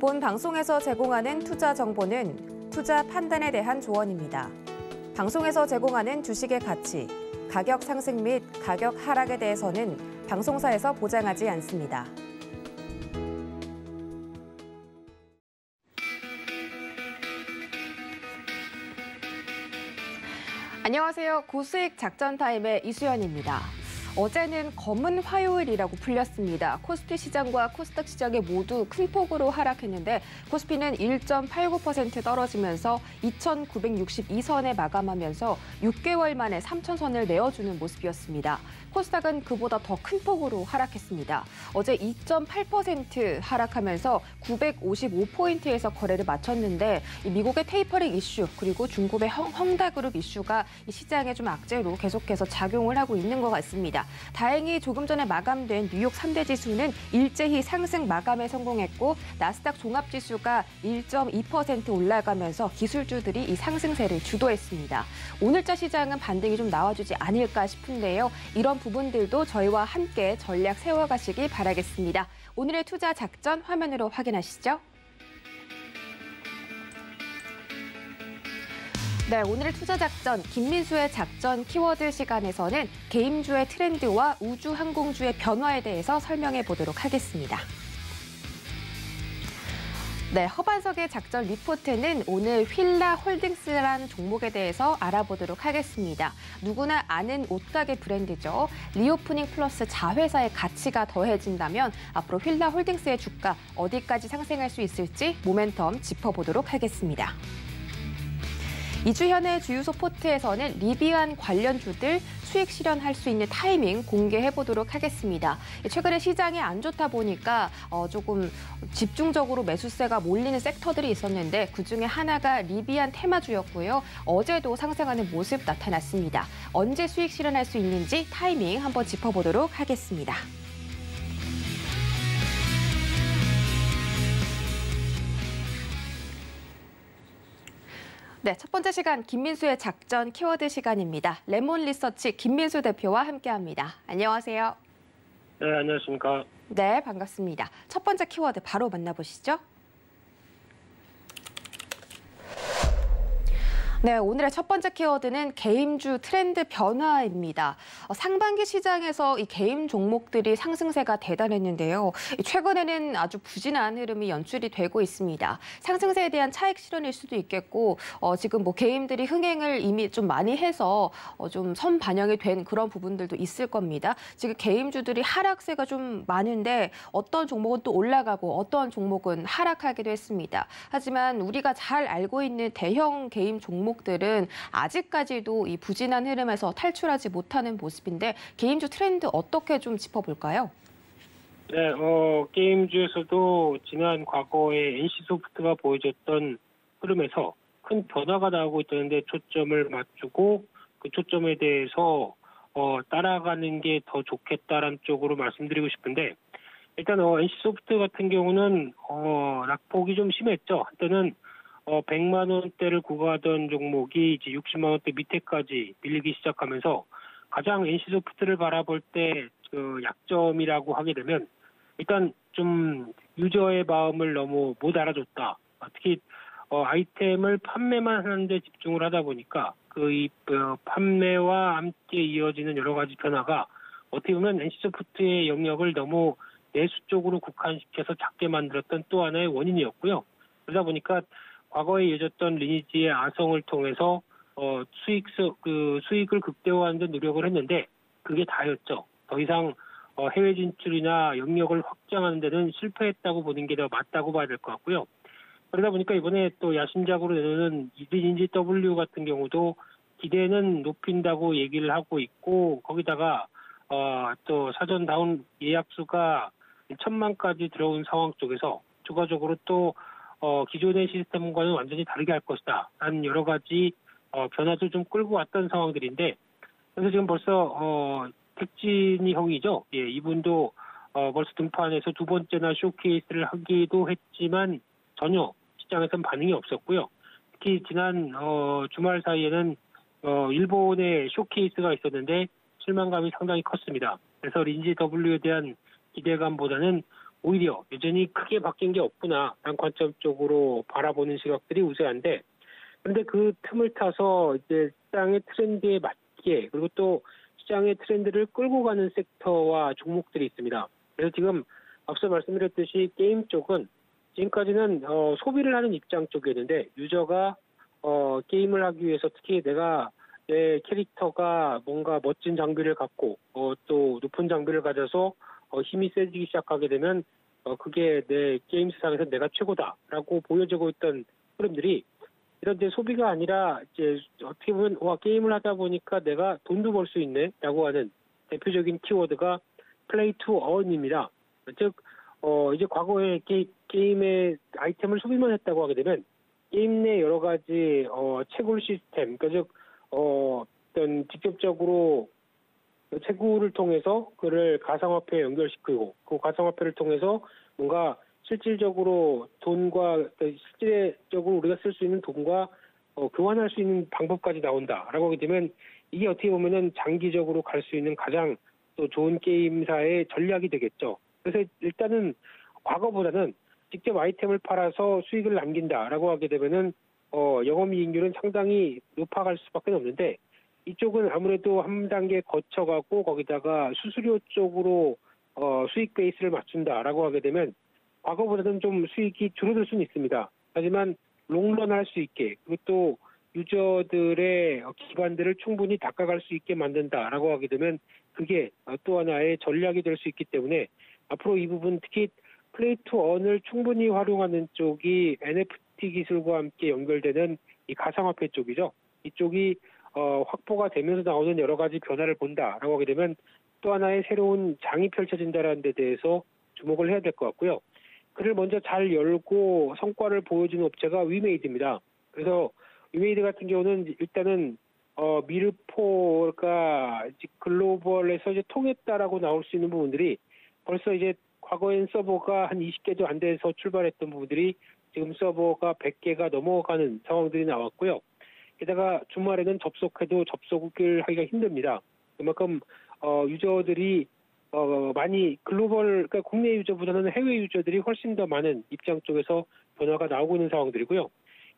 본 방송에서 제공하는 투자 정보는 투자 판단에 대한 조언입니다. 방송에서 제공하는 주식의 가치, 가격 상승 및 가격 하락에 대해서는 방송사에서 보장하지 않습니다. 안녕하세요. 고수익 작전 타임의 이수연입니다. 어제는 검은 화요일이라고 불렸습니다. 코스피 시장과 코스닥 시장이 모두 큰 폭으로 하락했는데 코스피는 1.89% 떨어지면서 2,962선에 마감하면서 6개월 만에 3,000선을 내어주는 모습이었습니다. 코스닥은 그보다 더 큰 폭으로 하락했습니다. 어제 2.8% 하락하면서 955포인트에서 거래를 마쳤는데 미국의 테이퍼링 이슈 그리고 중국의 헝다그룹 이슈가 이 시장에 좀 악재로 계속해서 작용을 하고 있는 것 같습니다. 다행히 조금 전에 마감된 뉴욕 3대 지수는 일제히 상승 마감에 성공했고 나스닥 종합지수가 1.2% 올라가면서 기술주들이 이 상승세를 주도했습니다. 오늘자 시장은 반등이 좀 나와주지 않을까 싶은데요. 이런 부분들도 저희와 함께 전략 세워가시기 바라겠습니다. 오늘의 투자 작전 화면으로 확인하시죠. 네, 오늘의 투자 작전, 김민수의 작전 키워드 시간에서는 게임주의 트렌드와 우주 항공주의 변화에 대해서 설명해 보도록 하겠습니다. 네, 허반석의 작전 리포트는 오늘 휠라홀딩스라는 종목에 대해서 알아보도록 하겠습니다. 누구나 아는 옷가게 브랜드죠. 리오프닝 플러스 자회사의 가치가 더해진다면 앞으로 휠라홀딩스의 주가 어디까지 상승할 수 있을지 모멘텀 짚어보도록 하겠습니다. 이주현의 주유소 포트에서는 리비안 관련주들 수익 실현할 수 있는 타이밍 공개해보도록 하겠습니다. 최근에 시장이 안 좋다 보니까 조금 집중적으로 매수세가 몰리는 섹터들이 있었는데 그중에 하나가 리비안 테마주였고요. 어제도 상승하는 모습 나타났습니다. 언제 수익 실현할 수 있는지 타이밍 한번 짚어보도록 하겠습니다. 네, 첫 번째 시간 김민수의 작전 키워드 시간입니다. 레몬 리서치 김민수 대표와 함께합니다. 안녕하세요. 네, 안녕하십니까. 네, 반갑습니다. 첫 번째 키워드 바로 만나보시죠. 네, 오늘의 첫 번째 키워드는 게임주 트렌드 변화입니다. 상반기 시장에서 이 게임 종목들이 상승세가 대단했는데요. 최근에는 아주 부진한 흐름이 연출이 되고 있습니다. 상승세에 대한 차익 실현일 수도 있겠고 지금 뭐 게임들이 흥행을 이미 좀 많이 해서 좀 선반영이 된 그런 부분들도 있을 겁니다. 지금 게임주들이 하락세가 좀 많은데 어떤 종목은 또 올라가고 어떤 종목은 하락하기도 했습니다. 하지만 우리가 잘 알고 있는 대형 게임 종목들은 아직까지도 이 부진한 흐름에서 탈출하지 못하는 모습인데 게임주 트렌드 어떻게 좀 짚어볼까요? 네, 게임주에서도 지난 과거에 NC소프트가 보여줬던 흐름에서 큰 변화가 나오고 있다는데 초점을 맞추고 그 초점에 대해서 따라가는 게 더 좋겠다라는 쪽으로 말씀드리고 싶은데 일단 NC소프트 같은 경우는 낙폭이 좀 심했죠. 한때는 100만 원대를 구가하던 종목이 이제 60만 원대 밑에까지 밀리기 시작하면서 가장 NC소프트를 바라볼 때 그 약점이라고 하게 되면 일단 좀 유저의 마음을 너무 못 알아줬다. 특히 아이템을 판매만 하는데 집중을 하다 보니까 그 판매와 함께 이어지는 여러 가지 변화가 어떻게 보면 NC소프트의 영역을 너무 내수 쪽으로 국한시켜서 작게 만들었던 또 하나의 원인이었고요. 그러다 보니까 과거에 이어졌던 리니지의 아성을 통해서 수익을 극대화하는 데 노력을 했는데 그게 다였죠. 더 이상 해외 진출이나 영역을 확장하는 데는 실패했다고 보는 게 더 맞다고 봐야 될 것 같고요. 그러다 보니까 이번에 또 야심작으로 내놓는 리니지 W 같은 경우도 기대는 높인다고 얘기를 하고 있고 거기다가 또 사전 다운 예약 수가 1,000만까지 들어온 상황 쪽에서 추가적으로 또 기존의 시스템과는 완전히 다르게 할 것이다. 라는 여러 가지 변화도 좀 끌고 왔던 상황들인데 그래서 지금 벌써 택진이 형이죠. 예, 이분도 벌써 등판해서 두 번째나 쇼케이스를 하기도 했지만 전혀 시장에서는 반응이 없었고요. 특히 지난 주말 사이에는 일본의 쇼케이스가 있었는데 실망감이 상당히 컸습니다. 그래서 린지 W에 대한 기대감보다는 오히려 여전히 크게 바뀐 게 없구나라는 관점 쪽으로 바라보는 시각들이 우세한데, 그런데 그 틈을 타서 이제 시장의 트렌드에 맞게, 그리고 또 시장의 트렌드를 끌고 가는 섹터와 종목들이 있습니다. 그래서 지금 앞서 말씀드렸듯이 게임 쪽은 지금까지는 소비를 하는 입장 쪽이었는데, 유저가 게임을 하기 위해서 특히 내 캐릭터가 뭔가 멋진 장비를 갖고 또 높은 장비를 가져서 힘이 세지기 시작하게 되면 그게 내 게임 세상에서 내가 최고다라고 보여지고 있던 흐름들이, 이런 이제 소비가 아니라 이제 어떻게 보면 게임을 하다 보니까 내가 돈도 벌 수 있네라고 하는 대표적인 키워드가 플레이 투 어언입니다. 즉 이제 과거에 게임의 아이템을 소비만 했다고 하게 되면 게임 내 여러 가지 채굴 시스템, 그러니까 즉 어떤 직접적으로 채굴을 통해서 그를 가상화폐에 연결시키고, 그 가상화폐를 통해서 뭔가 실질적으로 실질적으로 우리가 쓸 수 있는 돈과 교환할 수 있는 방법까지 나온다라고 하게 되면, 이게 어떻게 보면은 장기적으로 갈 수 있는 가장 또 좋은 게임사의 전략이 되겠죠. 그래서 일단은 과거보다는 직접 아이템을 팔아서 수익을 남긴다라고 하게 되면은 영업이익률은 상당히 높아갈 수밖에 없는데, 이쪽은 아무래도 한 단계 거쳐가고 거기다가 수수료 쪽으로 수익 베이스를 맞춘다라고 하게 되면 과거보다는 좀 수익이 줄어들 수는 있습니다. 하지만 롱런 할 수 있게, 그리고 또 유저들의 기반들을 충분히 닦아갈 수 있게 만든다라고 하게 되면 그게 또 하나의 전략이 될 수 있기 때문에, 앞으로 이 부분 특히 플레이 투 언을 충분히 활용하는 쪽이 NFT 기술과 함께 연결되는 이 가상화폐 쪽이죠. 이쪽이 확보가 되면서 나오는 여러 가지 변화를 본다라고 하게 되면 또 하나의 새로운 장이 펼쳐진다는 데 대해서 주목을 해야 될 것 같고요. 그를 먼저 잘 열고 성과를 보여주는 업체가 위메이드입니다. 그래서 위메이드 같은 경우는 일단은 미르포가 글로벌에서 이제 통했다라고 나올 수 있는 부분들이, 벌써 이제 과거엔 서버가 한 20개도 안 돼서 출발했던 부분들이 지금 서버가 100개가 넘어가는 상황들이 나왔고요. 게다가 주말에는 접속해도 접속을 하기가 힘듭니다. 그만큼 유저들이 많이 그러니까 국내 유저보다는 해외 유저들이 훨씬 더 많은 입장 쪽에서 변화가 나오고 있는 상황들이고요.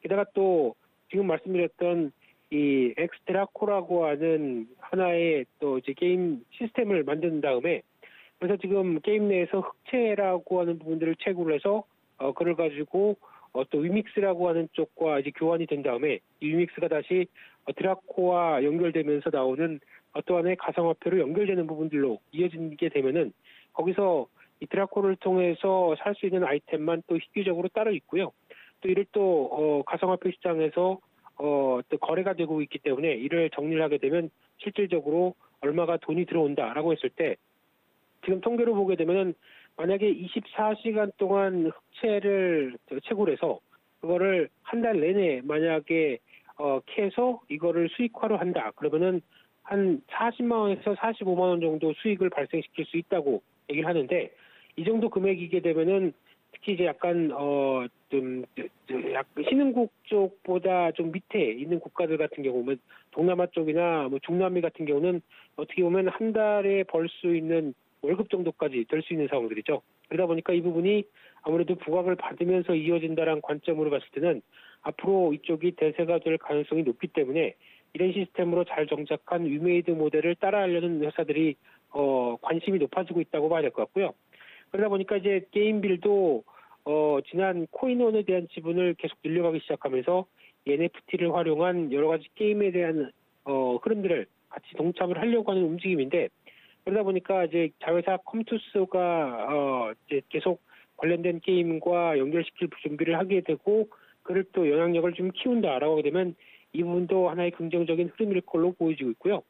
게다가 또 지금 말씀드렸던 이 엑스트라코라고 하는 하나의 또 이제 게임 시스템을 만든 다음에, 그래서 지금 게임 내에서 흑채라고 하는 부분들을 채굴을 해서 그걸 가지고 또 위믹스라고 하는 쪽과 이제 교환이 된 다음에 이 위믹스가 다시 드라코와 연결되면서 나오는 또 하나의 가상화폐로 연결되는 부분들로 이어지게 되면은, 거기서 이 드라코를 통해서 살 수 있는 아이템만 또 희귀적으로 따로 있고요. 또 이를 또 가상화폐 시장에서 또 거래가 되고 있기 때문에 이를 정리를 하게 되면 실질적으로 얼마가 돈이 들어온다라고 했을 때, 지금 통계로 보게 되면은 만약에 24시간 동안 흑채를 채굴해서 그거를 한 달 내내 만약에 캐서 이거를 수익화로 한다, 그러면은 한 40만 원에서 45만 원 정도 수익을 발생시킬 수 있다고 얘기를 하는데, 이 정도 금액이게 되면은 특히 이제 약간 약간 신흥국 쪽보다 좀 밑에 있는 국가들 같은 경우는 동남아 쪽이나 뭐 중남미 같은 경우는 어떻게 보면 한 달에 벌 수 있는 월급 정도까지 될 수 있는 상황들이죠. 그러다 보니까 이 부분이 아무래도 부각을 받으면서 이어진다는 관점으로 봤을 때는 앞으로 이쪽이 대세가 될 가능성이 높기 때문에 이런 시스템으로 잘 정착한 위메이드 모델을 따라하려는 회사들이 관심이 높아지고 있다고 봐야 될 것 같고요. 그러다 보니까 이제 게임빌도 지난 코인원에 대한 지분을 계속 늘려가기 시작하면서 NFT를 활용한 여러 가지 게임에 대한 흐름들을 같이 동참을 하려고 하는 움직임인데, 그러다 보니까 이제 자회사 컴투스가 이제 계속 관련된 게임과 연결시킬 준비를 하게 되고, 그를 또 영향력을 좀 키운다라고 하게 되면 이 부분도 하나의 긍정적인 흐름일 걸로 보여지고 있고요.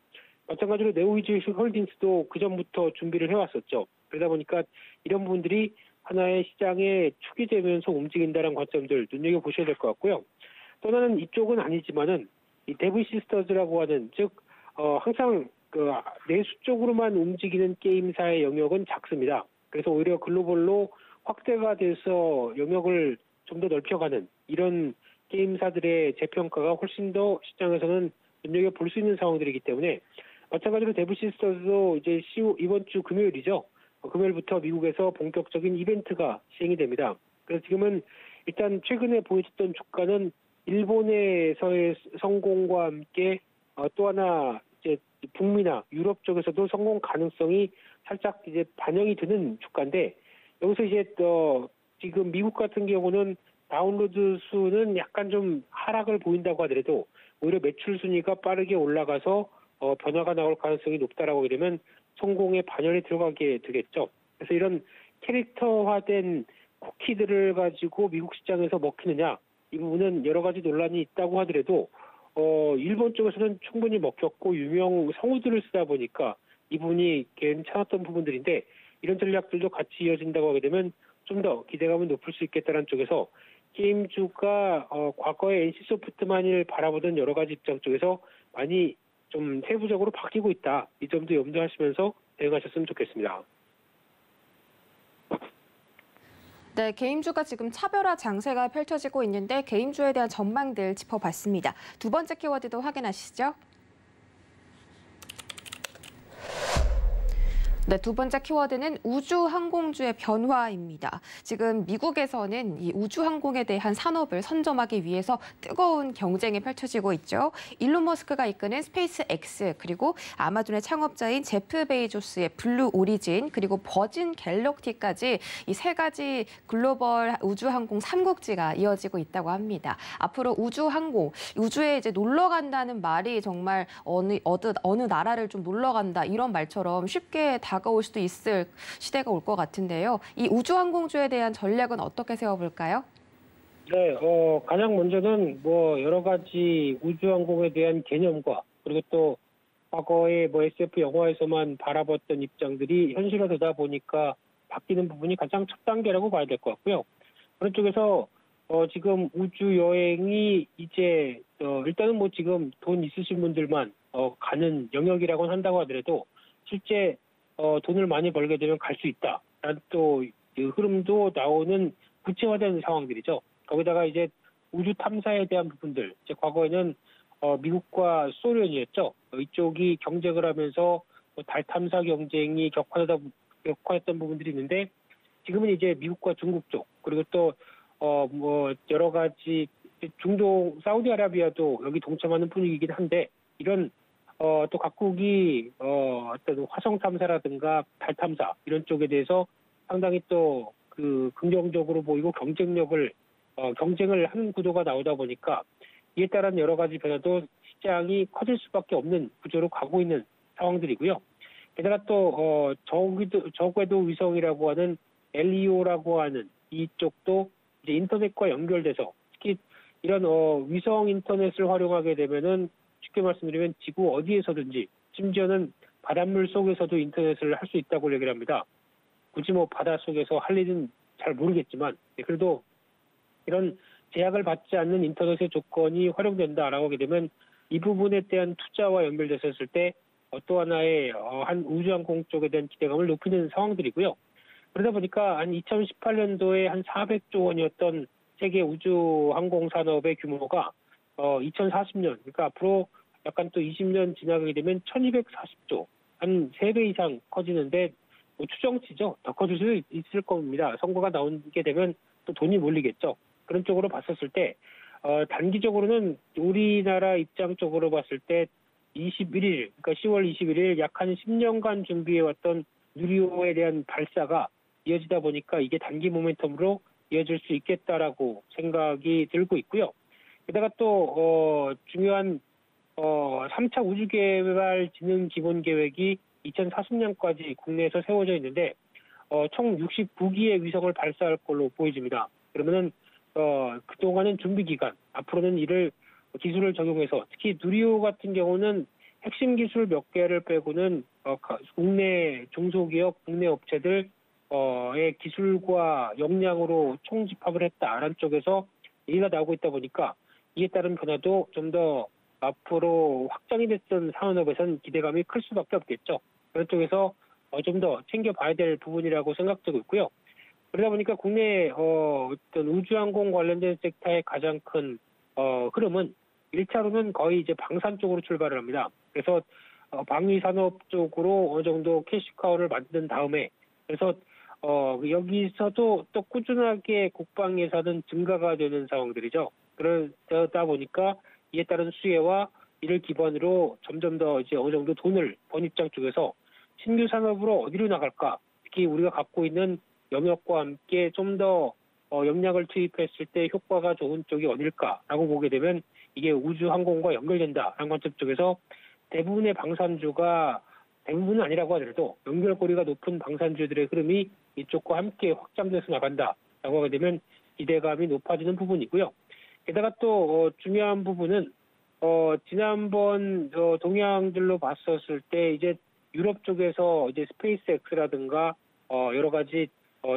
마찬가지로 네오위즈 홀딩스도 그 전부터 준비를 해왔었죠. 그러다 보니까 이런 부분들이 하나의 시장에 축이 되면서 움직인다는 관점들 눈여겨보셔야 될 것 같고요. 또 하나는 이쪽은 아니지만은 이 데브 시스터즈라고 하는, 즉 항상 그 내수 쪽으로만 움직이는 게임사의 영역은 작습니다. 그래서 오히려 글로벌로 확대가 돼서 영역을 좀 더 넓혀가는 이런 게임사들의 재평가가 훨씬 더 시장에서는 눈여겨볼 수 있는 상황들이기 때문에, 마찬가지로 데브 시스터즈도 이제 이번 주 금요일이죠. 금요일부터 미국에서 본격적인 이벤트가 시행이 됩니다. 그래서 지금은 일단 최근에 보여줬던 주가는 일본에서의 성공과 함께 또 하나 이제 북미나 유럽 쪽에서도 성공 가능성이 살짝 이제 반영이 되는 주가인데 여기서 이제 지금 미국 같은 경우는 다운로드 수는 약간 좀 하락을 보인다고 하더라도 오히려 매출 순위가 빠르게 올라가서 변화가 나올 가능성이 높다라고 하게 되면 성공에 반영이 들어가게 되겠죠. 그래서 이런 캐릭터화된 쿠키들을 가지고 미국 시장에서 먹히느냐 이 부분은 여러 가지 논란이 있다고 하더라도 일본 쪽에서는 충분히 먹혔고 유명 성우들을 쓰다 보니까 이 부분이 괜찮았던 부분들인데 이런 전략들도 같이 이어진다고 하게 되면 좀 더 기대감을 높일 수 있겠다는 쪽에서 게임주가 과거에 NC소프트만을 바라보던 여러 가지 입장 쪽에서 많이 좀 세부적으로 바뀌고 있다. 이 점도 염두하시면서 대응하셨으면 좋겠습니다. 네, 개인주가 지금 차별화 장세가 펼쳐지고 있는데 개인주에 대한 전망들 짚어봤습니다. 두 번째 키워드도 확인하시죠. 네, 두 번째 키워드는 우주항공주의 변화입니다. 지금 미국에서는 이 우주항공에 대한 산업을 선점하기 위해서 뜨거운 경쟁이 펼쳐지고 있죠. 일론 머스크가 이끄는 스페이스 X, 그리고 아마존의 창업자인 제프 베이조스의 블루 오리진, 그리고 버진 갤럭티까지 이 세 가지 글로벌 우주항공 삼국지가 이어지고 있다고 합니다. 앞으로 우주항공, 우주에 이제 놀러 간다는 말이 정말 어느 나라를 좀 놀러 간다 이런 말처럼 쉽게 다가올 수도 있을 시대가 올 것 같은데요. 이 우주항공주에 대한 전략은 어떻게 세워볼까요? 네, 가장 먼저는 여러 가지 우주항공에 대한 개념과 그리고 또 과거에 SF 영화에서만 바라봤던 입장들이 현실화되다 보니까 바뀌는 부분이 가장 첫 단계라고 봐야 될 것 같고요. 그런 쪽에서 지금 우주 여행이 이제 일단은 지금 돈 있으신 분들만 가는 영역이라고는 한다고 하더라도 실제 돈을 많이 벌게 되면 갈 수 있다. 라는 또 흐름도 나오는 구체화된 상황들이죠. 거기다가 이제 우주 탐사에 대한 부분들, 이제 과거에는 미국과 소련이었죠. 이쪽이 경쟁을 하면서 달 탐사 경쟁이 격화했던 부분들이 있는데 지금은 이제 미국과 중국 쪽 그리고 또 여러 가지 중동 사우디아라비아도 여기 동참하는 분위기이긴 한데 이런 또 각국이 어떤 화성 탐사라든가 달 탐사 이런 쪽에 대해서 상당히 또 긍정적으로 보이고 경쟁을 하는 구도가 나오다 보니까 이에 따른 여러 가지 변화도 시장이 커질 수밖에 없는 구조로 가고 있는 상황들이고요. 게다가 또 저궤도 위성이라고 하는 LEO라고 하는 이쪽도 이제 인터넷과 연결돼서 특히 이런 위성 인터넷을 활용하게 되면은 쉽게 말씀드리면 지구 어디에서든지 심지어는 바닷물 속에서도 인터넷을 할 수 있다고 얘기를 합니다. 굳이 바다 속에서 할 일은 잘 모르겠지만 그래도 이런 제약을 받지 않는 인터넷의 조건이 활용된다라고 하게 되면 이 부분에 대한 투자와 연결됐었을 때 또 하나의 한 우주항공 쪽에 대한 기대감을 높이는 상황들이고요. 그러다 보니까 한 2018년도에 한 400조 원이었던 세계 우주항공 산업의 규모가 2040년, 그러니까 앞으로 약간 또 20년 지나가게 되면 1240조, 한 3배 이상 커지는데 추정치죠. 더 커질 수 있을 겁니다. 선거가 나오게 되면 또 돈이 몰리겠죠. 그런 쪽으로 봤었을 때 단기적으로는 우리나라 입장 쪽으로 봤을 때 21일, 그러니까 10월 21일 약 한 10년간 준비해왔던 누리호에 대한 발사가 이어지다 보니까 이게 단기 모멘텀으로 이어질 수 있겠다라고 생각이 들고 있고요. 게다가 또 중요한 3차 우주개발 진흥 기본 계획이 2040년까지 국내에서 세워져 있는데 총 69기의 위성을 발사할 걸로 보여집니다. 그러면은 그동안은 준비 기간, 앞으로는 이를 기술을 적용해서 특히 누리호 같은 경우는 핵심 기술 몇 개를 빼고는 국내 중소기업, 국내 업체들의 기술과 역량으로 총집합을 했다라는 쪽에서 얘기가 나오고 있다 보니까 이에 따른 변화도 좀 더 앞으로 확장이 됐던 산업에선 기대감이 클 수밖에 없겠죠. 그런 쪽에서 좀 더 챙겨봐야 될 부분이라고 생각되고 있고요. 그러다 보니까 국내 어떤 우주항공 관련된 섹터의 가장 큰 흐름은 1차로는 거의 이제 방산 쪽으로 출발을 합니다. 그래서 방위 산업 쪽으로 어느 정도 캐시카우를 만든 다음에 그래서 여기서도 또 꾸준하게 국방 예산은 증가가 되는 상황들이죠. 그러다 보니까 이에 따른 수혜와 이를 기반으로 점점 더 이제 어느 정도 돈을 번 입장 쪽에서 신규 산업으로 어디로 나갈까? 특히 우리가 갖고 있는 영역과 함께 좀 더 역량을 투입했을 때 효과가 좋은 쪽이 어딜까라고 보게 되면 이게 우주 항공과 연결된다라는 관점 쪽에서 대부분의 방산주가 대부분은 아니라고 하더라도 연결고리가 높은 방산주들의 흐름이 이쪽과 함께 확장돼서 나간다라고 하게 되면 기대감이 높아지는 부분이고요. 게다가 또 중요한 부분은 지난번 동향들로 봤었을 때 이제 유럽 쪽에서 이제 스페이스X라든가 여러 가지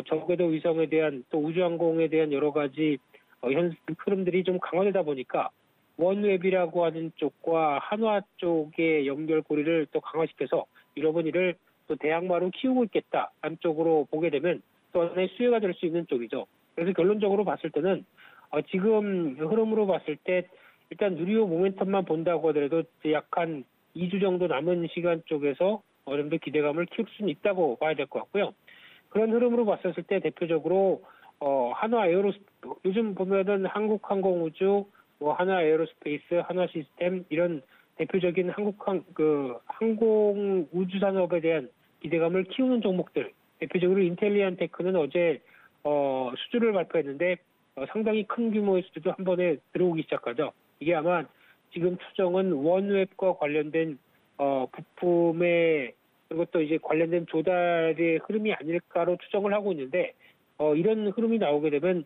저궤도 위성에 대한 또 우주항공에 대한 여러 가지 현 흐름들이 좀 강화되다 보니까 원웹이라고 하는 쪽과 한화 쪽의 연결고리를 또 강화시켜서 유럽은 이를 또 대항마로 키우고 있겠다라는 쪽으로 보게 되면 또 하나의 수혜가 될 수 있는 쪽이죠. 그래서 결론적으로 봤을 때는 지금 흐름으로 봤을 때 일단 누리호 모멘텀만 본다고 하더라도 약 한 2주 정도 남은 시간 쪽에서 어느 정도 기대감을 키울 수는 있다고 봐야 될 것 같고요. 그런 흐름으로 봤었을 때 대표적으로 한화 요즘 보면은 한국항공우주, 한화 에어로스페이스, 한화 시스템 이런 대표적인 항공 우주 산업에 대한 기대감을 키우는 종목들. 대표적으로 인텔리안테크는 어제 수주를 발표했는데 상당히 큰 규모의 수주도 한 번에 들어오기 시작하죠. 이게 아마 지금 추정은 원웹과 관련된 부품의 그리고 또 이제 관련된 조달의 흐름이 아닐까로 추정을 하고 있는데 이런 흐름이 나오게 되면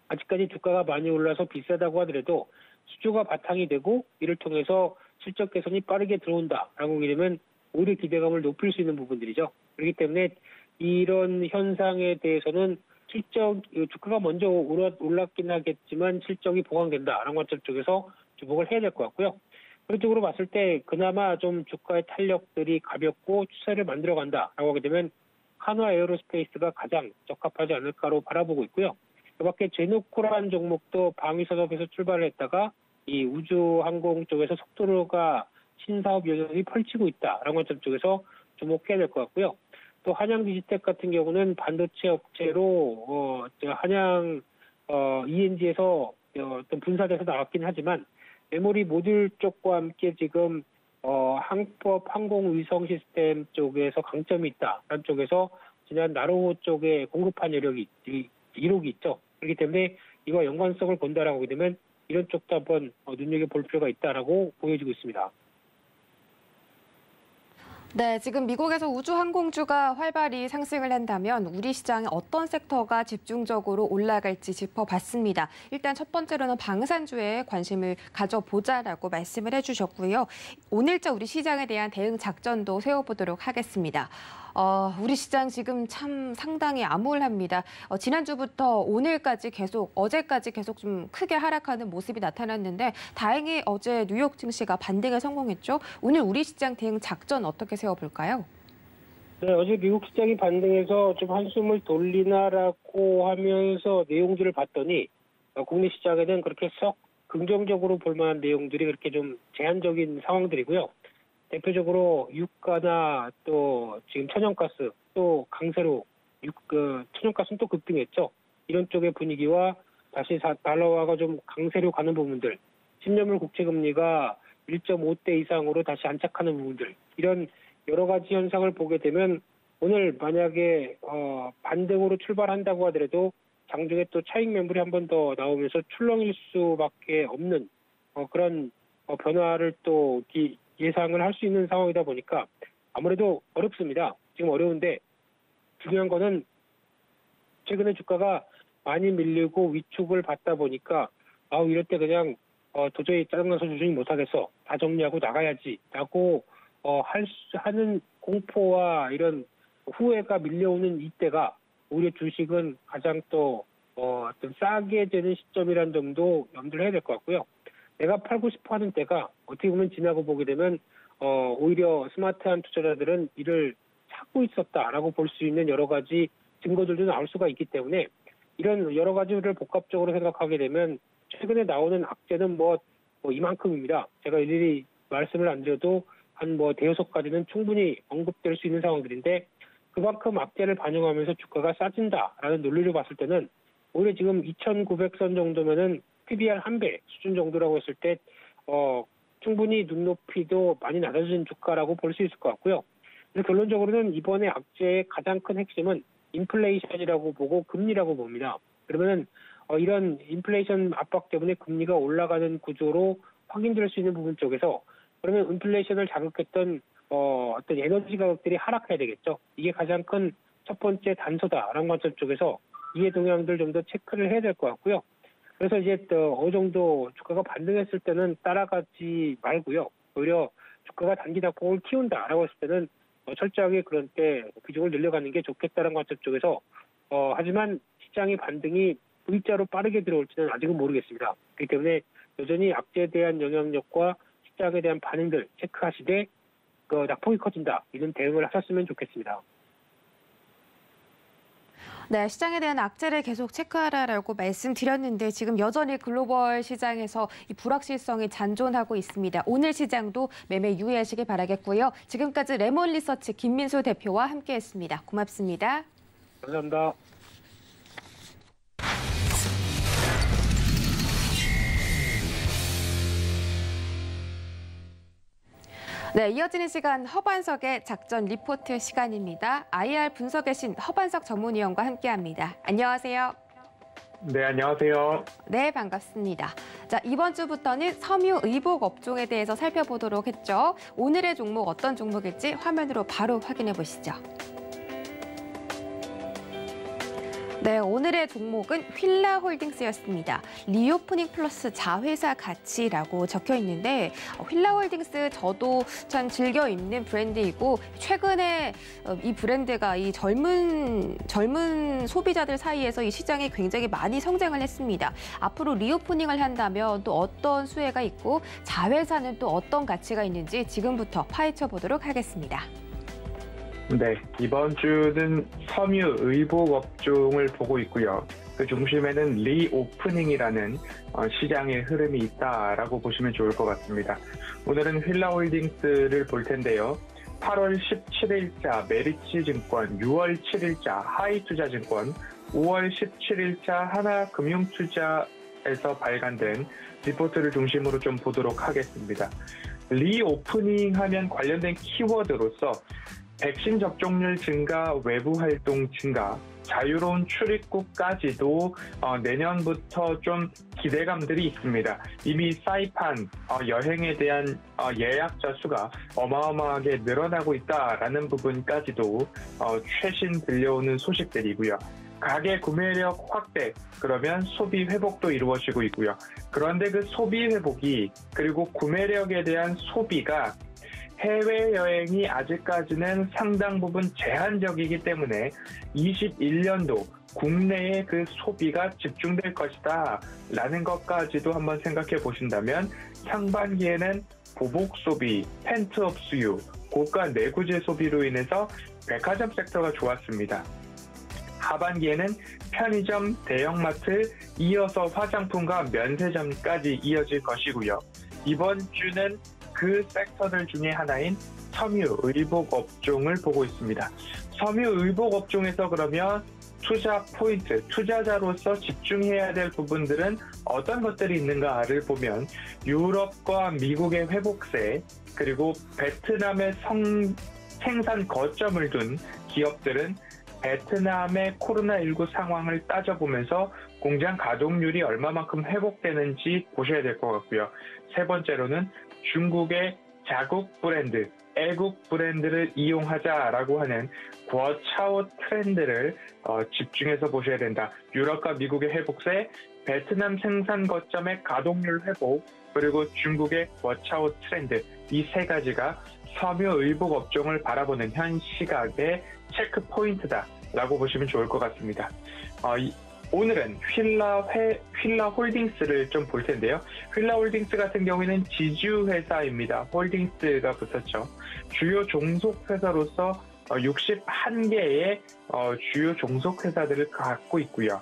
아직까지 주가가 많이 올라서 비싸다고 하더라도 수주가 바탕이 되고 이를 통해서 실적 개선이 빠르게 들어온다라고 하게 되면 오히려 기대감을 높일 수 있는 부분들이죠. 그렇기 때문에 이런 현상에 대해서는 주가가 먼저 올랐긴 하겠지만 실적이 보강된다라는 관점 쪽에서 주목을 해야 될 것 같고요. 그런 쪽으로 봤을 때 그나마 좀 주가의 탄력들이 가볍고 추세를 만들어간다라고 하게 되면 한화 에어로스페이스가 가장 적합하지 않을까로 바라보고 있고요. 그 밖에 제노코라는 종목도 방위산업에서 출발을 했다가 이 우주항공 쪽에서 속도가 신사업 여전히 펼치고 있다라는 관점 쪽에서 주목해야 될 것 같고요. 또 한양디지텍 같은 경우는 반도체 업체로 한양 ENG에서 어떤 분사돼서 나왔긴 하지만 메모리 모듈 쪽과 함께 지금 항법 항공위성 시스템 쪽에서 강점이 있다라는 쪽에서 지난 나로호 쪽에 공급한 이력이 있죠. 그렇기 때문에 이와 연관성을 본다라고 하게 되면 이런 쪽도 한번 눈여겨볼 필요가 있다라고 보여지고 있습니다. 네, 지금 미국에서 우주항공주가 활발히 상승을 한다면 우리 시장에 어떤 섹터가 집중적으로 올라갈지 짚어봤습니다. 일단 첫 번째로는 방산주에 관심을 가져보자라고 말씀을 해주셨고요. 오늘자 우리 시장에 대한 대응 작전도 세워보도록 하겠습니다. 우리 시장 지금 참 상당히 암울합니다. 지난주부터 오늘까지 어제까지 계속 좀 크게 하락하는 모습이 나타났는데 다행히 어제 뉴욕 증시가 반등에 성공했죠. 오늘 우리 시장 대응 작전 어떻게 세워볼까요? 네, 어제 미국 시장이 반등해서 좀 한숨을 돌리나라고 하면서 내용들을 봤더니 국내 시장에는 그렇게 썩 긍정적으로 볼 만한 내용들이 그렇게 좀 제한적인 상황들이고요. 대표적으로 유가나 또 지금 천연가스 또 강세로 천연가스는 또 급등했죠. 이런 쪽의 분위기와 다시 달러화가 좀 강세로 가는 부분들, 10년물 국채금리가 1.5대 이상으로 다시 안착하는 부분들, 이런 여러 가지 현상을 보게 되면 오늘 만약에 반등으로 출발한다고 하더라도 장중에 또 차익 매물이 한 번 더 나오면서 출렁일 수밖에 없는 그런 변화를 또 예상을 할 수 있는 상황이다 보니까 아무래도 어렵습니다. 지금 어려운데 중요한 거는 최근에 주가가 많이 밀리고 위축을 받다 보니까 이럴 때 그냥 도저히 짜증나서 주식 못하겠어. 다 정리하고 나가야지라고 하는 공포와 이런 후회가 밀려오는 이때가 오히려 주식은 가장 또 좀 싸게 되는 시점이라는 점도 염두를 해야 될 것 같고요. 내가 팔고 싶어 하는 때가 어떻게 보면 지나고 보게 되면 오히려 스마트한 투자자들은 이를 찾고 있었다라고 볼 수 있는 여러 가지 증거들도 나올 수가 있기 때문에 이런 여러 가지를 복합적으로 생각하게 되면 최근에 나오는 악재는 이만큼입니다. 제가 일일이 말씀을 안 드려도 한 대여섯 가지는 충분히 언급될 수 있는 상황들인데 그만큼 악재를 반영하면서 주가가 싸진다라는 논리로 봤을 때는 오히려 지금 2,900선 정도면은 PBR 1배 수준 정도라고 했을 때 충분히 눈높이도 많이 낮아진 주가라고 볼 수 있을 것 같고요. 그래서 결론적으로는 이번에 악재의 가장 큰 핵심은 인플레이션이라고 보고 금리라고 봅니다. 그러면은 이런 인플레이션 압박 때문에 금리가 올라가는 구조로 확인될 수 있는 부분 쪽에서 그러면 인플레이션을 자극했던 어떤 에너지 가격들이 하락해야 되겠죠. 이게 가장 큰 첫 번째 단서다라는 관점 쪽에서 이해 동향들 좀 더 체크를 해야 될 것 같고요. 그래서 이제 또 어느 정도 주가가 반등했을 때는 따라가지 말고요. 오히려 주가가 단기 낙폭을 키운다라고 했을 때는 철저하게 그런 때 비중을 늘려가는 게 좋겠다는 관점 쪽에서 하지만 시장의 반등이 V자로 빠르게 들어올지는 아직은 모르겠습니다. 그렇기 때문에 여전히 악재에 대한 영향력과 시장에 대한 반응들 체크하시되 낙폭이 커진다. 이런 대응을 하셨으면 좋겠습니다. 네, 시장에 대한 악재를 계속 체크하라라고 말씀드렸는데 지금 여전히 글로벌 시장에서 이 불확실성이 잔존하고 있습니다. 오늘 시장도 매매 유의하시길 바라겠고요. 지금까지 레몬 리서치 김민수 대표와 함께했습니다. 고맙습니다. 감사합니다. 네, 이어지는 시간 허반석의 작전 리포트 시간입니다. IR 분석의 신 허반석 전문위원과 함께합니다. 안녕하세요. 네, 안녕하세요. 네, 반갑습니다. 자, 이번 주부터는 섬유 의복 업종에 대해서 살펴보도록 했죠. 오늘의 종목 어떤 종목일지 화면으로 바로 확인해 보시죠. 네, 오늘의 종목은 휠라홀딩스였습니다. 리오프닝 플러스 자회사 가치라고 적혀 있는데 휠라홀딩스 저도 참 즐겨 입는 브랜드이고 최근에 이 브랜드가 이 젊은 소비자들 사이에서 이 시장이 굉장히 많이 성장을 했습니다. 앞으로 리오프닝을 한다면 또 어떤 수혜가 있고 자회사는 또 어떤 가치가 있는지 지금부터 파헤쳐 보도록 하겠습니다. 네, 이번 주는 섬유 의복 업종을 보고 있고요. 그 중심에는 리오프닝이라는 시장의 흐름이 있다라고 보시면 좋을 것 같습니다. 오늘은 휠라홀딩스를 볼 텐데요. 8월 17일자 메리츠증권, 6월 7일자 하이투자증권, 5월 17일자 하나금융투자에서 발간된 리포트를 중심으로 좀 보도록 하겠습니다. 리오프닝 하면 관련된 키워드로서 백신 접종률 증가, 외부 활동 증가, 자유로운 출입국까지도 내년부터 좀 기대감들이 있습니다. 이미 사이판 여행에 대한 예약자 수가 어마어마하게 늘어나고 있다라는 부분까지도 최신 들려오는 소식들이고요. 가계 구매력 확대, 그러면 소비 회복도 이루어지고 있고요. 그런데 그 소비 회복이 그리고 구매력에 대한 소비가 해외여행이 아직까지는 상당 부분 제한적이기 때문에 21년도 국내에 그 소비가 집중될 것이다 라는 것까지도 한번 생각해 보신다면 상반기에는 보복 소비, 펜트업 수요, 고가 내구재 소비로 인해서 백화점 섹터가 좋았습니다. 하반기에는 편의점, 대형마트, 이어서 화장품과 면세점까지 이어질 것이고요. 이번 주는 그 섹터들 중에 하나인 섬유 의복 업종을 보고 있습니다. 섬유 의복 업종에서 그러면 투자 포인트, 투자자로서 집중해야 될 부분들은 어떤 것들이 있는가를 보면 유럽과 미국의 회복세, 그리고 베트남의 생산 거점을 둔 기업들은 베트남의 코로나19 상황을 따져보면서 공장 가동률이 얼마만큼 회복되는지 보셔야 될 것 같고요. 세 번째로는 중국의 자국 브랜드, 애국 브랜드를 이용하자라고 하는 거차오 트렌드를 집중해서 보셔야 된다. 유럽과 미국의 회복세, 베트남 생산 거점의 가동률 회복, 그리고 중국의 거차오 트렌드, 이 세 가지가 섬유 의복 업종을 바라보는 현 시각의 체크 포인트다라고 보시면 좋을 것 같습니다. 오늘은 휠라 홀딩스를 좀 볼 텐데요. 휠라 홀딩스 같은 경우에는 지주회사입니다. 홀딩스가 붙었죠. 주요 종속 회사로서 61개의 주요 종속 회사들을 갖고 있고요.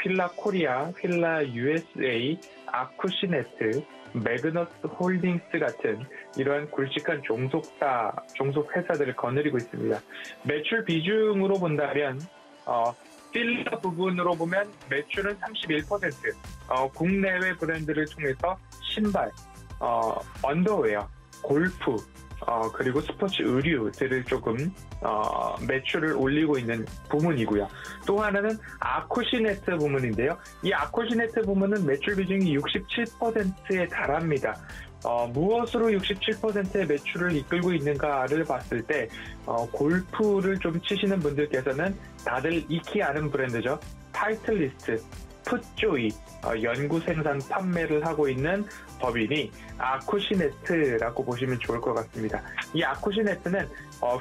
휠라 코리아, 휠라 USA, 아쿠시네트, 매그너스 홀딩스 같은 이러한 굵직한 종속 회사들을 거느리고 있습니다. 매출 비중으로 본다면 휠라 부분으로 보면 매출은 31%, 국내외 브랜드를 통해서 신발, 언더웨어, 골프, 그리고 스포츠 의류들을 조금 매출을 올리고 있는 부문이고요. 또 하나는 아쿠시네트 부문인데요. 이 아쿠시네트 부문은 매출 비중이 67%에 달합니다. 무엇으로 67%의 매출을 이끌고 있는가를 봤을 때 골프를 좀 치시는 분들께서는 다들 익히 아는 브랜드죠. 타이틀리스트, 풋조이, 연구 생산 판매를 하고 있는 법인이 아쿠시네트라고 보시면 좋을 것 같습니다. 이 아쿠시네트는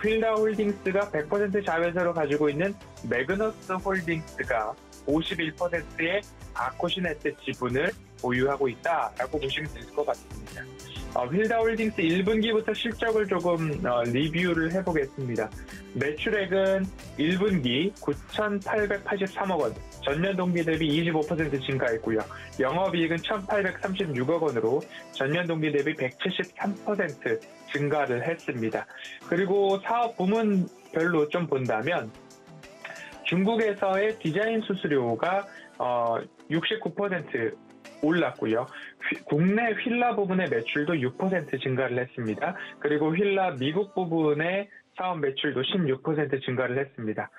휠라 홀딩스가 100% 자회사로 가지고 있는 매그너스 홀딩스가 51%의 아쿠시네트 지분을 보유하고 있다라고 보시면 될 것 같습니다. 휠라 홀딩스 1분기부터 실적을 조금 리뷰를 해보겠습니다. 매출액은 1분기 9,883억 원, 전년 동기 대비 25% 증가했고요. 영업이익은 1,836억 원으로 전년 동기 대비 173% 증가를 했습니다. 그리고 사업 부문별로 좀 본다면 중국에서의 디자인 수수료가 69% 올랐고요. 국내 휠라 부분의 매출도 6% 증가를 했습니다. 그리고 휠라 미국 부분의 사업 매출도 16% 증가를 했습니다.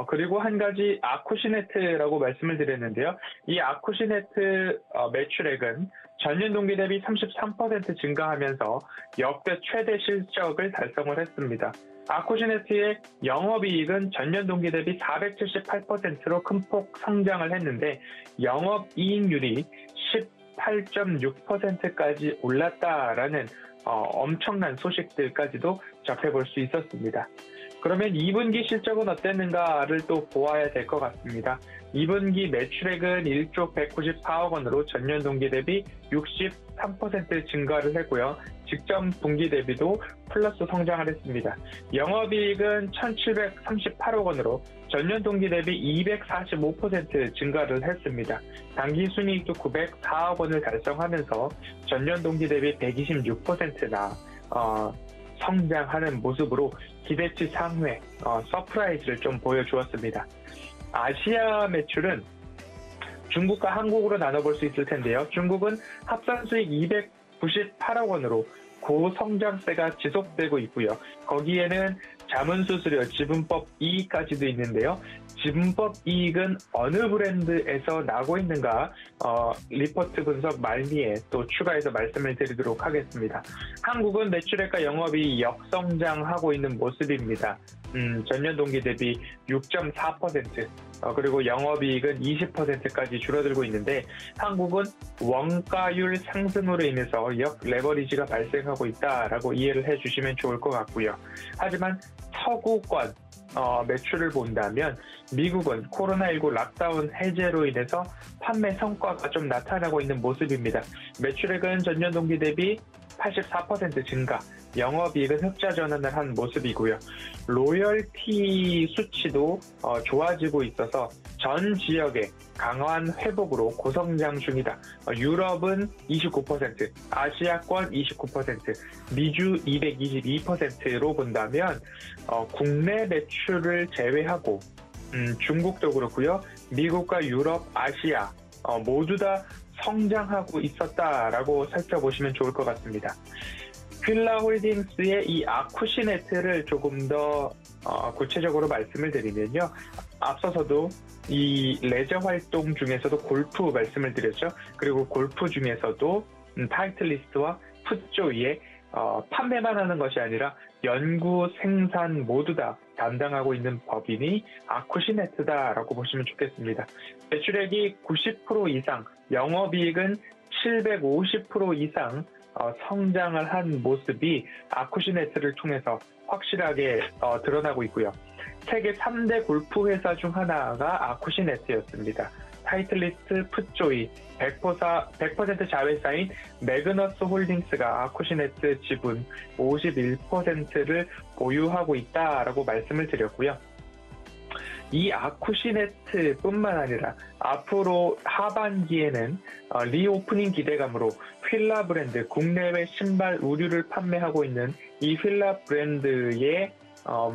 그리고 한 가지 아쿠시네트라고 말씀을 드렸는데요. 이 아쿠시네트 매출액은 전년 동기 대비 33% 증가하면서 역대 최대 실적을 달성을 했습니다. 아쿠시네트의 영업이익은 전년 동기 대비 478%로 큰 폭 성장을 했는데 영업이익률이 18.6%까지 올랐다라는 엄청난 소식들까지도 접해볼 수 있었습니다. 그러면 2분기 실적은 어땠는가를 또 보아야 될 것 같습니다. 2분기 매출액은 1조 194억 원으로 전년 동기 대비 63% 증가를 했고요. 직전 분기 대비도 플러스 성장을 했습니다. 영업이익은 1,738억 원으로 전년 동기 대비 245% 증가를 했습니다. 당기순이익도 904억 원을 달성하면서 전년 동기 대비 126%나 성장하는 모습으로 기대치 상회, 서프라이즈를 좀 보여주었습니다. 아시아 매출은 중국과 한국으로 나눠볼 수 있을 텐데요. 중국은 합산수익 298억 원으로 고성장세가 지속되고 있고요. 거기에는 자문수수료, 지분법 이익까지도 있는데요. 지분법 이익은 어느 브랜드에서 나고 있는가 리포트 분석 말미에 또 추가해서 말씀을 드리도록 하겠습니다. 한국은 매출액과 영업이 역성장하고 있는 모습입니다. 전년 동기 대비 6.4%, 그리고 영업이익은 20%까지 줄어들고 있는데 한국은 원가율 상승으로 인해서 역 레버리지가 발생하고 있다라고 이해를 해주시면 좋을 것 같고요. 하지만 서구권 매출을 본다면 미국은 코로나19 락다운 해제로 인해서 판매 성과가 좀 나타나고 있는 모습입니다. 매출액은 전년 동기 대비 84% 증가, 영업이익은 흑자 전환을 한 모습이고요. 로열티 수치도 좋아지고 있어서 전 지역의 강화한 회복으로 고성장 중이다. 유럽은 29%, 아시아권 29%, 미주 222%로 본다면 국내 매출을 제외하고 중국도 그렇고요. 미국과 유럽, 아시아 모두 다 성장하고 있었다라고 살펴보시면 좋을 것 같습니다. 휠라 홀딩스의 이 아쿠시네트를 조금 더 구체적으로 말씀을 드리면요. 앞서서도 이 레저 활동 중에서도 골프 말씀을 드렸죠. 그리고 골프 중에서도 타이틀리스트와 풋조이의 판매만 하는 것이 아니라 연구, 생산 모두 다 담당하고 있는 법인이 아쿠시네트다라고 보시면 좋겠습니다. 매출액이 90% 이상, 영업이익은 750% 이상 성장을 한 모습이 아쿠시네트를 통해서 확실하게 드러나고 있고요. 세계 3대 골프 회사 중 하나가 아쿠시네트였습니다. 타이틀리스트 풋조이, 100% 자회사인 매그너스 홀딩스가 아쿠시네트 지분 51%를 보유하고 있다라고 말씀을 드렸고요. 이 아쿠시네트뿐만 아니라 앞으로 하반기에는 리오프닝 기대감으로 휠라 브랜드, 국내외 신발 의류를 판매하고 있는 이 휠라 브랜드의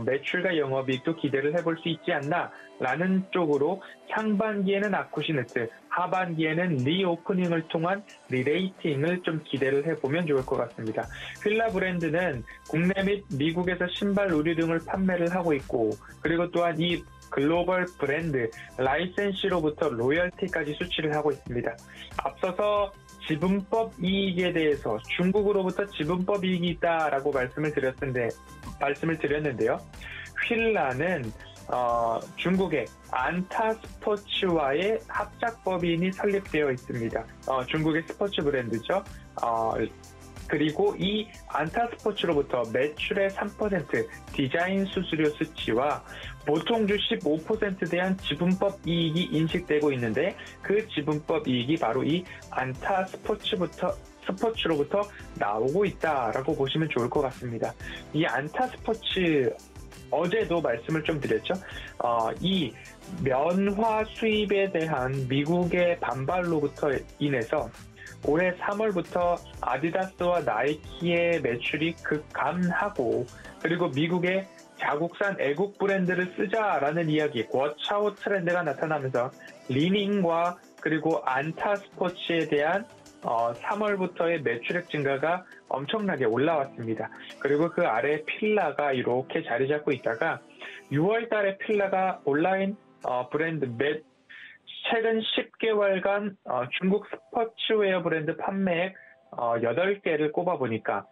매출과 영업이익도 기대를 해볼 수 있지 않나라는 쪽으로 상반기에는 아쿠시네트, 하반기에는 리오프닝을 통한 리레이팅을 좀 기대를 해보면 좋을 것 같습니다. 휠라 브랜드는 국내 및 미국에서 신발 의류 등을 판매를 하고 있고, 그리고 또한 이 글로벌 브랜드 라이센시로부터 로열티까지 수취를 하고 있습니다. 앞서서 지분법 이익에 대해서 중국으로부터 지분법 이익이 있다라고 말씀을 드렸는데요. 휠라는 중국의 안타스포츠와의 합작법인이 설립되어 있습니다. 중국의 스포츠 브랜드죠. 그리고 이 안타스포츠로부터 매출의 3% 디자인 수수료 수치와 보통주 15%에 대한 지분법 이익이 인식되고 있는데, 그 지분법 이익이 바로 이 스포츠로부터 나오고 있다라고 보시면 좋을 것 같습니다. 이 안타스포츠, 어제도 말씀을 좀 드렸죠. 이 면화 수입에 대한 미국의 반발로부터 인해서 올해 3월부터 아디다스와 나이키의 매출이 급감하고, 그리고 미국의 자국산 애국 브랜드를 쓰자라는 이야기, 워차웃 트렌드가 나타나면서 리닝과 그리고 안타스포츠에 대한 3월부터의 매출액 증가가 엄청나게 올라왔습니다. 그리고 그 아래 필라가 이렇게 자리 잡고 있다가 6월 달에 필라가 온라인 브랜드 최근 10개월간 중국 스포츠웨어 브랜드 판매액 8개를 꼽아보니까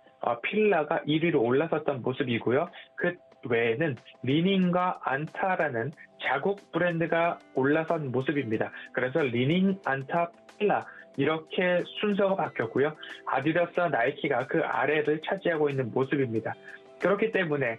필라가 1위로 올라섰던 모습이고요. 그 외에는 리닝과 안타라는 자국 브랜드가 올라선 모습입니다. 그래서 리닝, 안타, 필라 이렇게 순서가 바뀌었고요. 아디다스와 나이키가 그 아래를 차지하고 있는 모습입니다. 그렇기 때문에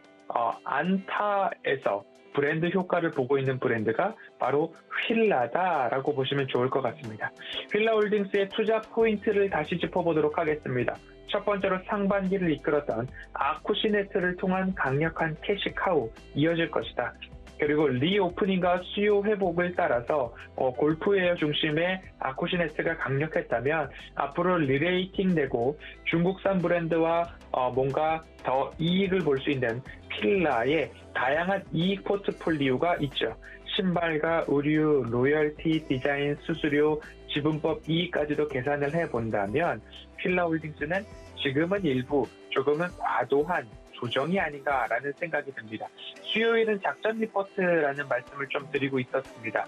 안타에서 브랜드 효과를 보고 있는 브랜드가 바로 휠라다라고 보시면 좋을 것 같습니다. 휠라홀딩스의 투자 포인트를 다시 짚어보도록 하겠습니다. 첫 번째로 상반기를 이끌었던 아쿠시네트를 통한 강력한 캐시카우 이어질 것이다. 그리고 리오프닝과 수요 회복을 따라서 골프웨어 중심의 아쿠시네트가 강력했다면 앞으로 리레이팅 되고 중국산 브랜드와 뭔가 더 이익을 볼 수 있는 필라의 다양한 이익 포트폴리오가 있죠. 신발과 의류, 로열티, 디자인, 수수료, 지분법 이익까지도 계산을 해본다면 필라홀딩스는 지금은 일부 조금은 과도한 조정이 아닌가라는 생각이 듭니다. 수요일은 작전 리포트라는 말씀을 좀 드리고 있었습니다.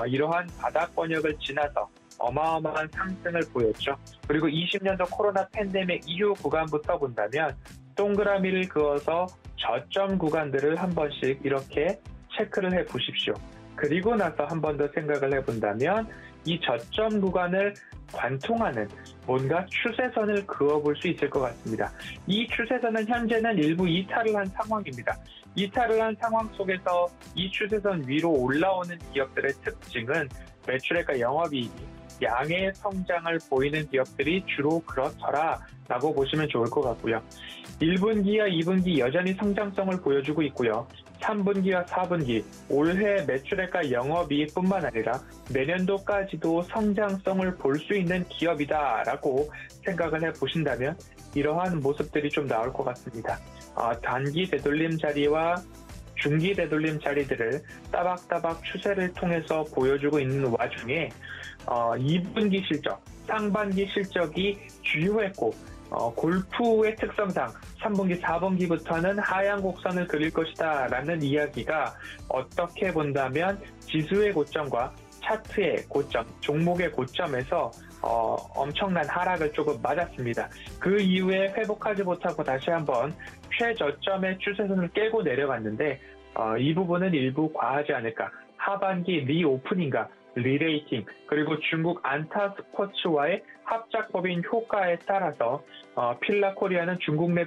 이러한 바닥 번역을 지나서 어마어마한 상승을 보였죠. 그리고 20년도 코로나 팬데믹 이후 구간부터 본다면 동그라미를 그어서 저점 구간들을 한 번씩 이렇게 체크를 해 보십시오. 그리고 나서 한 번 더 생각을 해본다면 이 저점 구간을 관통하는 뭔가 추세선을 그어볼 수 있을 것 같습니다. 이 추세선은 현재는 일부 이탈을 한 상황입니다. 이탈을 한 상황 속에서 이 추세선 위로 올라오는 기업들의 특징은 매출액과 영업이익이 양의 성장을 보이는 기업들이 주로 그렇더라라고 보시면 좋을 것 같고요. 1분기와 2분기 여전히 성장성을 보여주고 있고요. 3분기와 4분기 올해 매출액과 영업이익뿐만 아니라 내년도까지도 성장성을 볼 수 있는 기업이다라고 생각을 해보신다면 이러한 모습들이 좀 나올 것 같습니다. 단기 되돌림 자리와 중기 되돌림 자리들을 따박따박 추세를 통해서 보여주고 있는 와중에 2분기 실적, 상반기 실적이 주요했고 골프의 특성상 3분기, 4분기부터는 하향 곡선을 그릴 것이다 라는 이야기가 어떻게 본다면 지수의 고점과 차트의 고점, 종목의 고점에서 엄청난 하락을 조금 맞았습니다. 그 이후에 회복하지 못하고 다시 한번 최저점의 추세선을 깨고 내려갔는데 이 부분은 일부 과하지 않을까. 하반기 리오프닝과 리레이팅 그리고 중국 안타스포츠와의 합작법인 효과에 따라서 필라코리아는 중국 내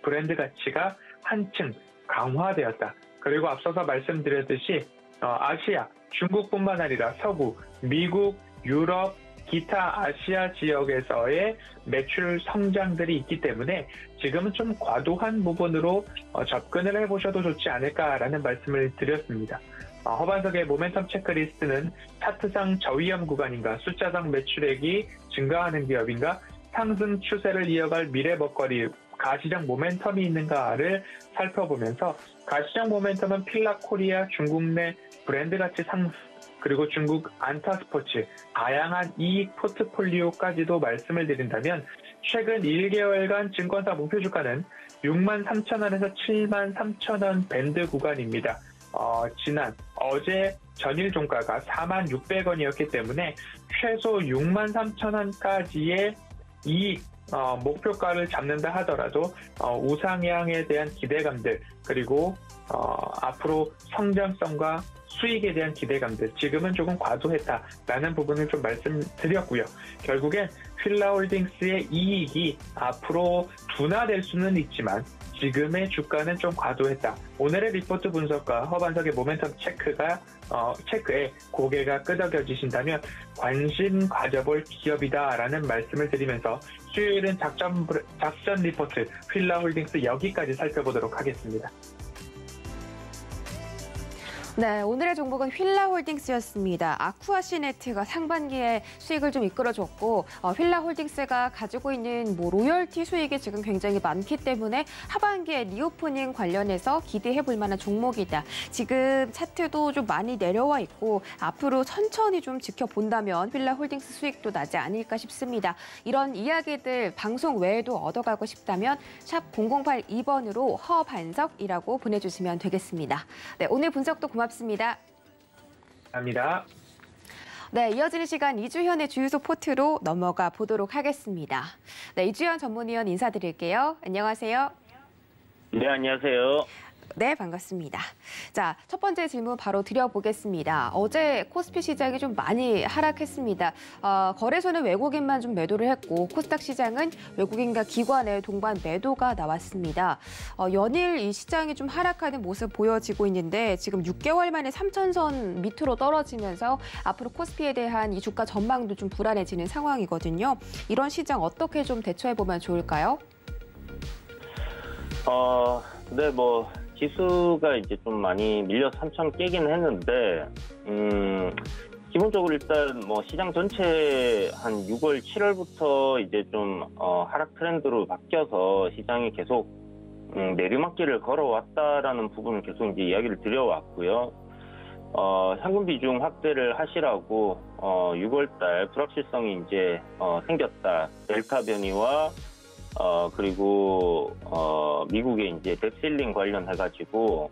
브랜드 가치가 한층 강화되었다. 그리고 앞서서 말씀드렸듯이 아시아, 중국뿐만 아니라 서구, 미국, 유럽, 기타 아시아 지역에서의 매출 성장들이 있기 때문에 지금은 좀 과도한 부분으로 접근을 해보셔도 좋지 않을까라는 말씀을 드렸습니다. 허반석의 모멘텀 체크리스트는 차트상 저위험 구간인가, 숫자상 매출액이 증가하는 기업인가, 상승 추세를 이어갈 미래 먹거리, 가시장 모멘텀이 있는가를 살펴보면서 가시장 모멘텀은 필라코리아, 중국 내 브랜드가치 상승, 그리고 중국 안타스포츠, 다양한 이익 포트폴리오까지도 말씀을 드린다면 최근 1개월간 증권사 목표 주가는 63,000원에서 73,000원 밴드 구간입니다. 어제 전일 종가가 46,600원이었기 때문에 최소 63,000원까지의 이익 목표가를 잡는다 하더라도 우상향에 대한 기대감들, 그리고 앞으로 성장성과 수익에 대한 기대감들, 지금은 조금 과도했다라는 부분을 좀 말씀드렸고요. 결국엔 휠라홀딩스의 이익이 앞으로 둔화될 수는 있지만 지금의 주가는 좀 과도했다. 오늘의 리포트 분석과 허반석의 모멘텀 체크에 고개가 끄덕여지신다면 관심 가져볼 기업이다라는 말씀을 드리면서 수요일은 작전 리포트 휠라홀딩스 여기까지 살펴보도록 하겠습니다. 네, 오늘의 종목은 휠라홀딩스였습니다. 아쿠아시네트가 상반기에 수익을 좀 이끌어줬고 휠라홀딩스가 가지고 있는 로열티 수익이 지금 굉장히 많기 때문에 하반기에 리오프닝 관련해서 기대해볼 만한 종목이다. 지금 차트도 좀 많이 내려와 있고 앞으로 천천히 좀 지켜본다면 휠라홀딩스 수익도 나지 않을까 싶습니다. 이런 이야기들 방송 외에도 얻어가고 싶다면 샵 0082번으로 허반석이라고 보내주시면 되겠습니다. 네, 오늘 분석도 고맙습니다. 감사합니다. 네, 이어지는 시간 이주현의 주유소 포트로 넘어가 보도록 하겠습니다. 네, 이주현 전문위원 인사드릴게요. 안녕하세요. 네, 안녕하세요. 네, 반갑습니다. 자, 첫 번째 질문 바로 드려보겠습니다. 어제 코스피 시장이 좀 많이 하락했습니다. 거래소는 외국인만 좀 매도를 했고 코스닥 시장은 외국인과 기관의 동반 매도가 나왔습니다. 연일 이 시장이 좀 하락하는 모습 보여지고 있는데 지금 6개월 만에 3,000선 밑으로 떨어지면서 앞으로 코스피에 대한 이 주가 전망도 좀 불안해지는 상황이거든요. 이런 시장 어떻게 좀 대처해보면 좋을까요? 네, 지수가 이제 좀 많이 밀려서 3,000 깨긴 했는데, 기본적으로 일단 시장 전체 한 6월, 7월부터 이제 좀, 하락 트렌드로 바뀌어서 시장이 계속, 내리막길을 걸어왔다라는 부분을 계속 이제 이야기를 드려왔고요. 현금 비중 확대를 하시라고, 6월달 불확실성이 이제, 생겼다. 델타 변이와 그리고 미국의 이제 뎁실링 관련해가지고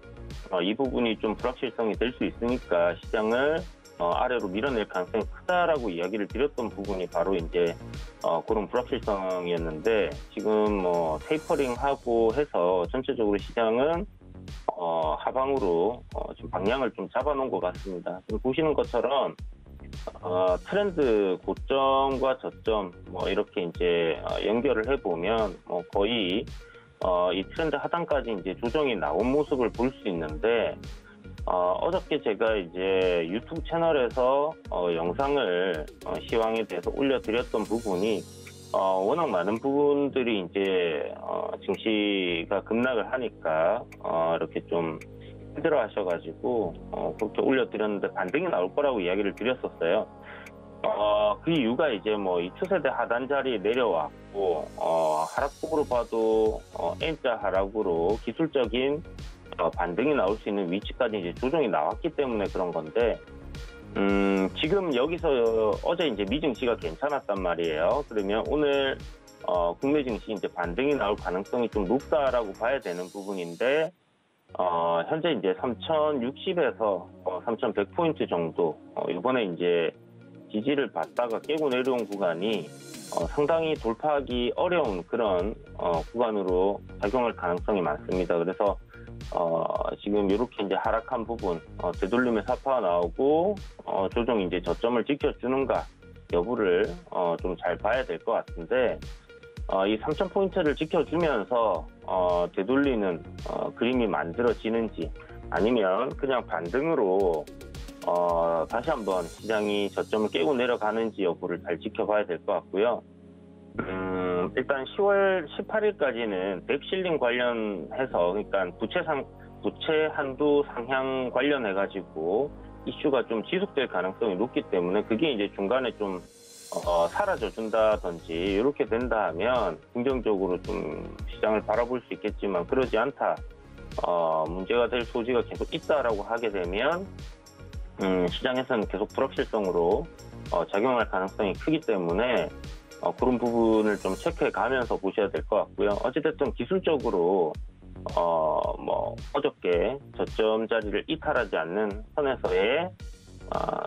이 부분이 좀 불확실성이 될 수 있으니까 시장을 아래로 밀어낼 가능성이 크다라고 이야기를 드렸던 부분이 바로 이제 그런 불확실성이었는데 지금 테이퍼링하고 해서 전체적으로 시장은 하방으로 지금 방향을 좀 잡아놓은 것 같습니다. 지금 보시는 것처럼 트렌드 고점과 저점 이렇게 이제 연결을 해보면 거의 이 트렌드 하단까지 이제 조정이 나온 모습을 볼 수 있는데 어저께 제가 이제 유튜브 채널에서 영상을 시황에 대해서 올려드렸던 부분이 워낙 많은 부분들이 이제 증시가 급락을 하니까 이렇게 좀 힘들어 하셔가지고 그렇게 올려드렸는데 반등이 나올 거라고 이야기를 드렸었어요. 그 이유가 이제 이 추세대 하단 자리에 내려왔고 하락폭으로 봐도 N자 하락으로 기술적인 반등이 나올 수 있는 위치까지 이제 조정이 나왔기 때문에 그런 건데 지금 여기서 어제 이제 미증시가 괜찮았단 말이에요. 그러면 오늘 국내 증시 이제 반등이 나올 가능성이 좀 높다라고 봐야 되는 부분인데 현재 이제 3,060에서 3,100포인트 정도, 이번에 이제 지지를 받다가 깨고 내려온 구간이 상당히 돌파하기 어려운 그런 구간으로 작용할 가능성이 많습니다. 그래서 지금 이렇게 이제 하락한 부분, 되돌림의 사파가 나오고 조정 이제 저점을 지켜주는가 여부를 좀 잘 봐야 될 것 같은데. 이 3,000포인트를 지켜주면서 되돌리는 그림이 만들어지는지 아니면 그냥 반등으로 다시 한번 시장이 저점을 깨고 내려가는지 여부를 잘 지켜봐야 될 것 같고요. 일단 10월 18일까지는 뎁실링 관련해서, 그러니까 부채 한도 상향 관련해가지고 이슈가 좀 지속될 가능성이 높기 때문에 그게 이제 중간에 좀 사라져준다든지 이렇게 된다 하면 긍정적으로 좀 시장을 바라볼 수 있겠지만, 그러지 않다, 문제가 될 소지가 계속 있다라고 하게 되면 시장에서는 계속 불확실성으로 작용할 가능성이 크기 때문에 그런 부분을 좀 체크해 가면서 보셔야 될 것 같고요. 어찌됐든 기술적으로 어저께 저점 자리를 이탈하지 않는 선에서의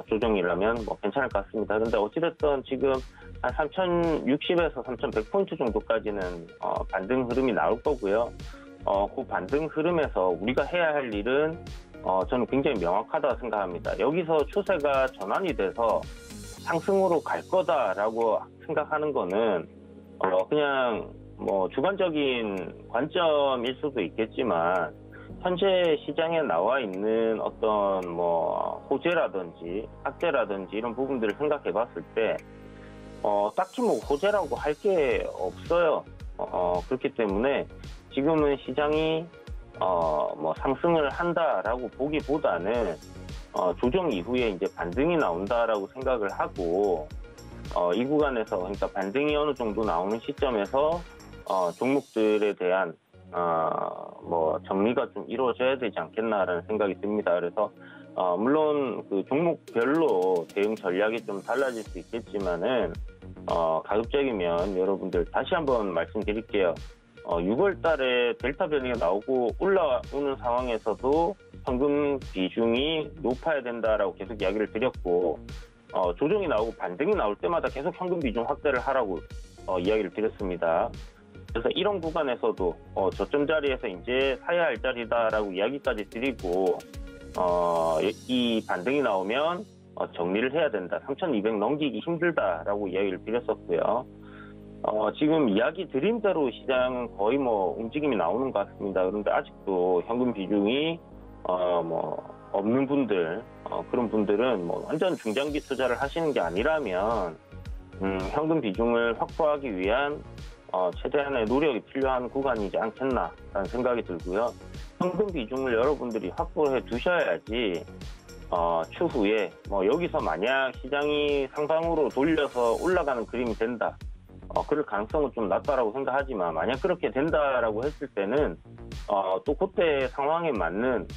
조정이라면 괜찮을 것 같습니다. 그런데 어찌됐든 지금 한 3,060에서 3,100포인트 정도까지는 반등 흐름이 나올 거고요. 그 반등 흐름에서 우리가 해야 할 일은 저는 굉장히 명확하다고 생각합니다. 여기서 추세가 전환이 돼서 상승으로 갈 거다라고 생각하는 거는 그냥 주관적인 관점일 수도 있겠지만, 현재 시장에 나와 있는 어떤 호재라든지 악재라든지 이런 부분들을 생각해 봤을 때 딱히 호재라고 할 게 없어요. 그렇기 때문에 지금은 시장이 상승을 한다라고 보기보다는 조정 이후에 이제 반등이 나온다라고 생각을 하고, 이 구간에서, 그러니까 반등이 어느 정도 나오는 시점에서 종목들에 대한 정리가 좀 이루어져야 되지 않겠나라는 생각이 듭니다. 그래서 물론 그 종목별로 대응 전략이 좀 달라질 수 있겠지만은 가급적이면 여러분들 다시 한번 말씀드릴게요. 6월 달에 델타 변이가 나오고 올라오는 상황에서도 현금 비중이 높아야 된다라고 계속 이야기를 드렸고, 조정이 나오고 반등이 나올 때마다 계속 현금 비중 확대를 하라고 이야기를 드렸습니다. 그래서 이런 구간에서도 저점 자리에서 이제 사야 할 자리다라고 이야기까지 드리고, 이 반등이 나오면 정리를 해야 된다. 3,200 넘기기 힘들다라고 이야기를 드렸었고요. 지금 이야기 드린 대로 시장은 거의 움직임이 나오는 것 같습니다. 그런데 아직도 현금 비중이 없는 분들, 그런 분들은 완전 중장기 투자를 하시는 게 아니라면 현금 비중을 확보하기 위한 최대한의 노력이 필요한 구간이지 않겠나라는 생각이 들고요. 현금 비중을 여러분들이 확보해 두셔야지 추후에 여기서 만약 시장이 상방으로 돌려서 올라가는 그림이 된다, 그럴 가능성은 좀 낮다라고 생각하지만, 만약 그렇게 된다라고 했을 때는 또 그때 상황에 맞는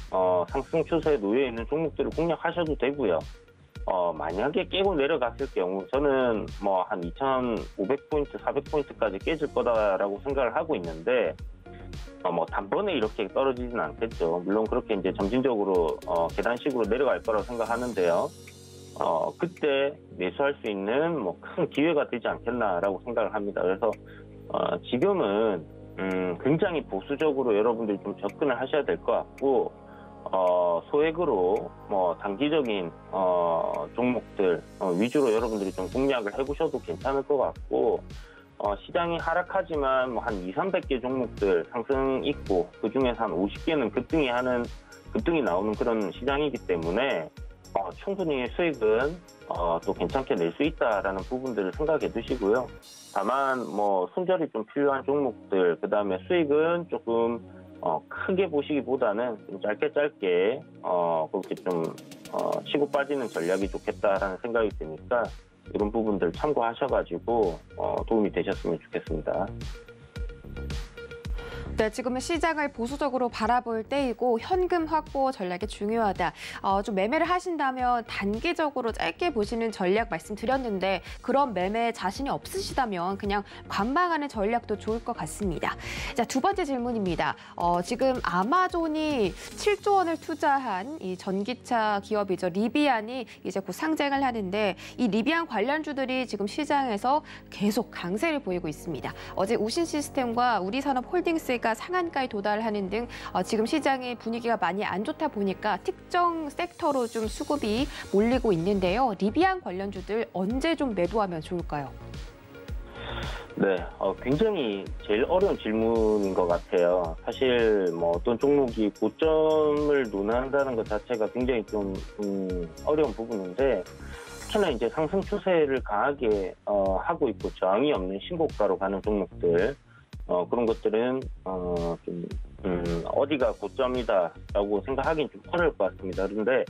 상승 추세에 놓여 있는 종목들을 공략하셔도 되고요. 만약에 깨고 내려갔을 경우 저는 한 2,500포인트, 400포인트까지 깨질 거다라고 생각을 하고 있는데, 단번에 이렇게 떨어지진 않겠죠. 물론 그렇게 이제 점진적으로 계단식으로 내려갈 거라고 생각하는데요. 그때 매수할 수 있는 큰 기회가 되지 않겠나라고 생각을 합니다. 그래서 지금은 굉장히 보수적으로 여러분들이 좀 접근을 하셔야 될 것 같고, 소액으로 단기적인 종목들 위주로 여러분들이 좀 공략을 해보셔도 괜찮을 것 같고, 시장이 하락하지만 한 200~300개 종목들 상승 있고, 그 중에서 한 50개는 급등이 나오는 그런 시장이기 때문에 충분히 수익은 또 괜찮게 낼 수 있다라는 부분들을 생각해 두시고요. 다만 손절이 좀 필요한 종목들, 그 다음에 수익은 조금 크게 보시기보다는 좀 짧게 그렇게 좀 치고 빠지는 전략이 좋겠다라는 생각이 드니까 이런 부분들 참고하셔가지고 도움이 되셨으면 좋겠습니다. 네, 지금은 시장을 보수적으로 바라볼 때이고 현금 확보 전략이 중요하다. 좀 매매를 하신다면 단기적으로 짧게 보시는 전략 말씀드렸는데, 그런 매매 자신이 없으시다면 그냥 관망하는 전략도 좋을 것 같습니다. 자, 두 번째 질문입니다. 지금 아마존이 7조 원을 투자한 이 전기차 기업이죠. 리비안이 이제 곧 상장을 하는데, 이 리비안 관련주들이 지금 시장에서 계속 강세를 보이고 있습니다. 어제 우신시스템과 우리산업홀딩스가 상한가에 도달하는 등 지금 시장의 분위기가 많이 안 좋다 보니까 특정 섹터로 좀 수급이 몰리고 있는데요. 리비안 관련주들 언제 좀 매도하면 좋을까요? 네, 굉장히 제일 어려운 질문인 것 같아요. 사실 뭐 어떤 종목이 고점을 논한다는 것 자체가 굉장히 좀 어려운 부분인데, 특히나 이제 상승 추세를 강하게 하고 있고 저항이 없는 신고가로 가는 종목들, 그런 것들은 어디가 고점이다라고 생각하기는 좀 어려울 것 같습니다. 그런데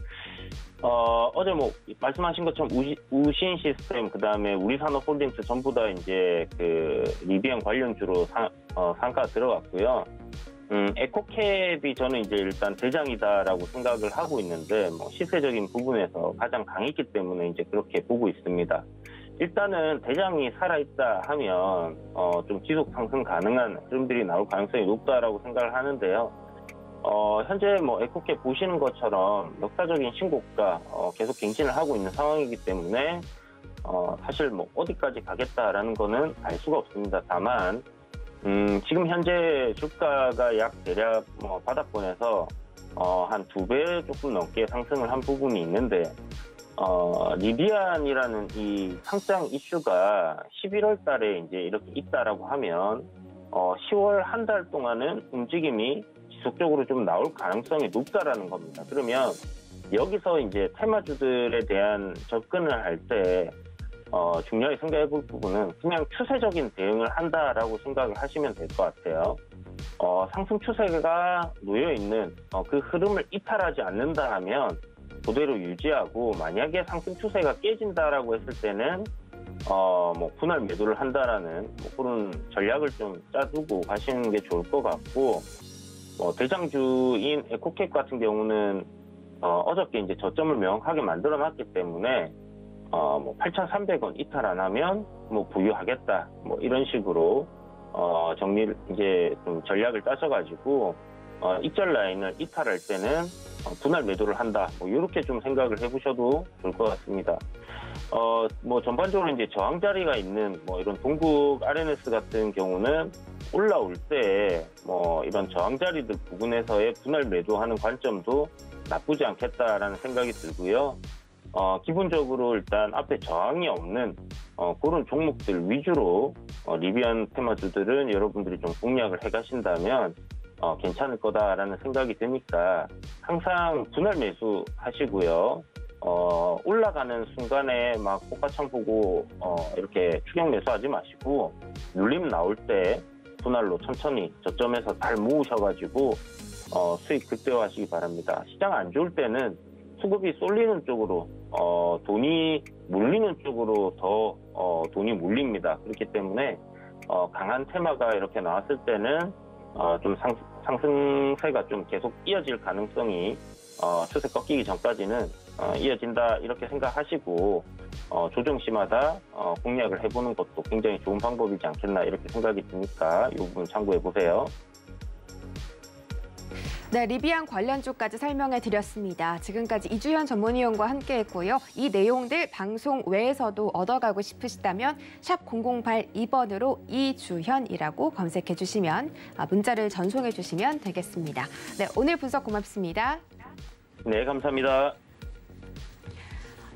어제 뭐 말씀하신 것처럼 우신 시스템, 그다음에 우리산업홀딩스 전부 다 이제 그 리비안 관련주로 상가 들어갔고요. 에코캡이 저는 이제 일단 대장이다라고 생각을 하고 있는데, 뭐 시세적인 부분에서 가장 강했기 때문에 이제 그렇게 보고 있습니다. 일단은 대장이 살아있다 하면 좀 지속 상승 가능한 흐름들이 나올 가능성이 높다라고 생각을 하는데요. 현재 뭐 에코캡 보시는 것처럼 역사적인 신고가 계속 갱신을 하고 있는 상황이기 때문에 사실 뭐 어디까지 가겠다라는 거는 알 수가 없습니다. 다만 지금 현재 주가가 약 대략 바닥권에서 한 2배 조금 넘게 상승을 한 부분이 있는데, 리비안이라는 이 상장 이슈가 11월 달에 이제 이렇게 있다라고 하면 10월 한 달 동안은 움직임이 지속적으로 좀 나올 가능성이 높다라는 겁니다. 그러면 여기서 이제 테마주들에 대한 접근을 할 때 중요하게 생각해 볼 부분은 그냥 추세적인 대응을 한다라고 생각을 하시면 될 것 같아요. 상승 추세가 놓여 있는 그 흐름을 이탈하지 않는다 하면 그대로 유지하고, 만약에 상승 추세가 깨진다라고 했을 때는 뭐 분할 매도를 한다라는 뭐 그런 전략을 좀 짜두고 가시는 게 좋을 것 같고, 대장주인 에코캡 같은 경우는 어저께 이제 저점을 명확하게 만들어놨기 때문에 뭐 8,300원 이탈 안 하면 뭐 보유하겠다, 뭐 이런 식으로 정리를 이제 좀 전략을 짜셔가지고 익절 라인을 이탈할 때는 분할 매도를 한다, 뭐 이렇게 좀 생각을 해보셔도 좋을 것 같습니다. 뭐 전반적으로 이제 저항 자리가 있는 뭐 이런 동국 RNS 같은 경우는 올라올 때 뭐 이런 저항 자리들 부분에서의 분할 매도하는 관점도 나쁘지 않겠다라는 생각이 들고요. 기본적으로 일단 앞에 저항이 없는 그런 종목들 위주로 리비안 테마주들은 여러분들이 좀 공략을 해가신다면 괜찮을 거다라는 생각이 드니까 항상 분할 매수 하시고요. 올라가는 순간에 막 호가창 보고 이렇게 추격 매수하지 마시고, 눌림 나올 때 분할로 천천히 저점에서 잘 모으셔가지고 수익 극대화하시기 바랍니다. 시장 안 좋을 때는 수급이 쏠리는 쪽으로 돈이 몰리는 쪽으로 더 돈이 몰립니다. 그렇기 때문에 강한 테마가 이렇게 나왔을 때는 좀 상승세가 좀 계속 이어질 가능성이 추세 꺾이기 전까지는 이어진다, 이렇게 생각하시고 조정시마다 공략을 해보는 것도 굉장히 좋은 방법이지 않겠나, 이렇게 생각이 드니까 이 부분 참고해 보세요. 네, 리비안 관련주까지 설명해 드렸습니다. 지금까지 이주현 전문위원과 함께했고요. 이 내용들 방송 외에서도 얻어가고 싶으시다면 샵 0082번으로 이주현이라고 검색해 주시면 문자를 전송해 주시면 되겠습니다. 네, 오늘 분석 고맙습니다. 네, 감사합니다.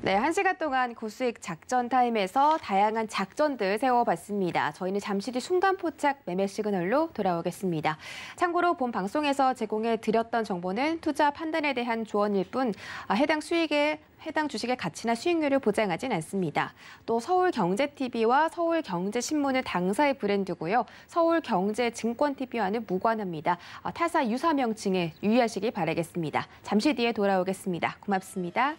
네, 1시간 동안 고수익 작전 타임에서 다양한 작전들 세워봤습니다. 저희는 잠시 뒤 순간포착 매매 시그널로 돌아오겠습니다. 참고로 본 방송에서 제공해 드렸던 정보는 투자 판단에 대한 조언일 뿐 해당 주식의 가치나 수익률을 보장하진 않습니다. 또 서울경제TV와 서울경제신문은 당사의 브랜드고요. 서울경제증권TV와는 무관합니다. 타사 유사 명칭에 유의하시기 바라겠습니다. 잠시 뒤에 돌아오겠습니다. 고맙습니다.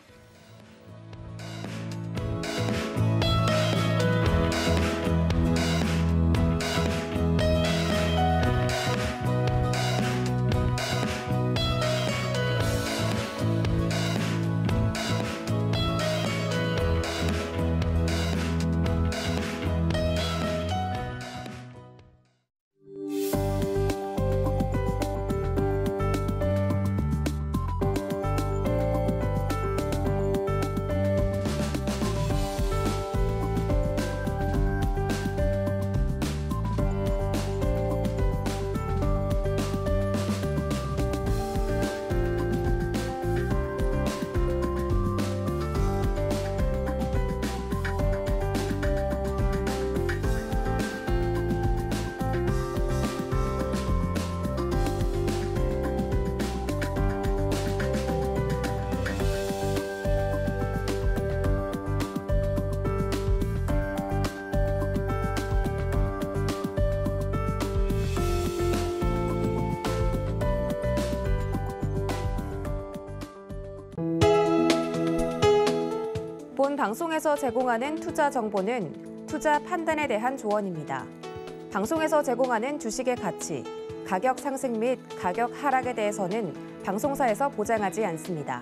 본 방송에서 제공하는 투자 정보는 투자 판단에 대한 조언입니다. 방송에서 제공하는 주식의 가치, 가격 상승 및 가격 하락에 대해서는 방송사에서 보장하지 않습니다.